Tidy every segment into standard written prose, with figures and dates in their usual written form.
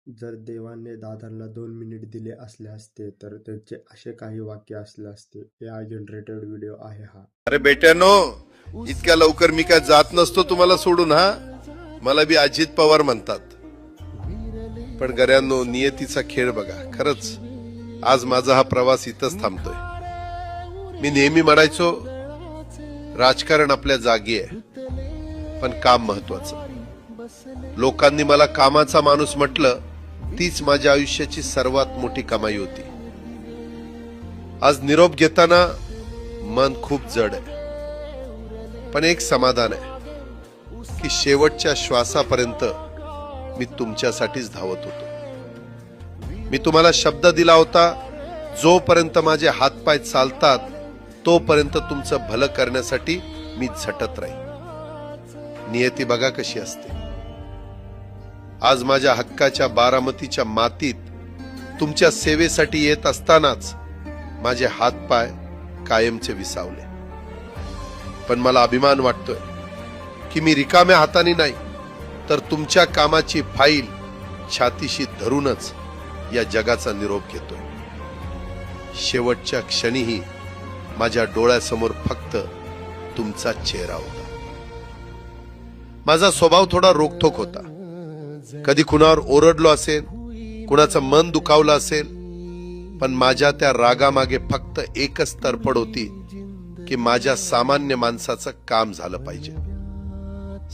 जर देवाने दादांना 2 मिनिट दिले असले असते तर त्यांचे असे काही वाक्य असले असते. AI जनरेटेड व्हिडिओ आहे हा. अरे बेट्यानो, इतक्या लवकर मी काय जात नसतो तुम्हाला सोडून. हा, मला बी अजित पवार म्हणतात. पण गऱ्यांनो, नियतीचा खेळ बघा. खरंच आज माझा हा प्रवास इथंच थांबतोय. मी नेहमी म्हणायचो राजकारण आपल्या जागी आहे, पण काम महत्वाचं. लोकांनी मला कामाचा माणूस म्हटलं, तीच माझ्या आयुष्याची सर्वात मोठी कमाई होती. आज निरोप घेताना मन खूप जड आहे, पण एक समाधान आहे की शेवटच्या श्वासापर्यंत मी तुमच्यासाठीच धावत होतो. मी तुम्हाला शब्द दिला होता, जोपर्यंत माझे हातपाय चालतात तोपर्यंत तुमचं भलं करण्यासाठी मी झटत राहील. नियती बघा कशी असते. आज माझ्या हक्काच्या बारामतीच्या मातीत तुमच्या सेवेसाठी येत असतानाच माझे हातपाय कायमचे विसावले. पण मला अभिमान वाटतोय की मी रिकाम्या हाताने नाही, तर तुमच्या कामाची फाईल छातीशी धरूनच या जगाचा निरोप घेतोय. शेवटच्या क्षणीही माझ्या डोळ्यासमोर फक्त तुमचा चेहरा होता. माझा स्वभाव थोडा रोखठोक होता. कधी कुणावर ओरडलो असेल, कुणाचं मन दुखावलं असेल, पण माझ्या त्या रागामागे फक्त एकच तडफड होती की माझ्या सामान्य माणसाचं काम झालं पाहिजे.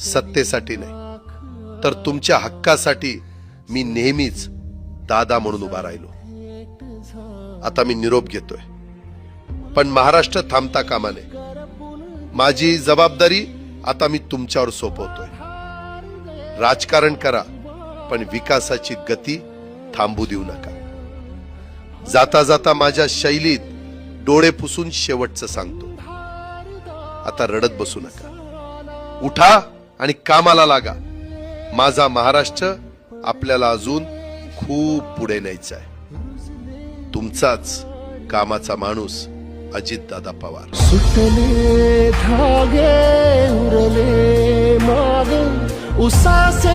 सत्तेसाठी नाही, तर तुमच्या हक्कासाठी मी नेहमीच दादा म्हणून उभा राहिलो. आता मी निरोप घेतोय, पण महाराष्ट्र थांबता कामा नये. माझी जबाबदारी आता मी तुमच्यावर सोपवतोय. राजकारण करा, पण विकासाची गती थांबू देऊ नका. जाता जाता माझ्या शैलीत डोळे पुसून शेवटचं सांगतो, आता रडत बसू नका. उठा आणि कामाला लागा. माझा महाराष्ट्र आपल्याला अजून खूप पुढे न्यायचा आहे. तुमचाच कामाचा माणूस अजितदादा पवार. सुटले धागे उरले माग उसासे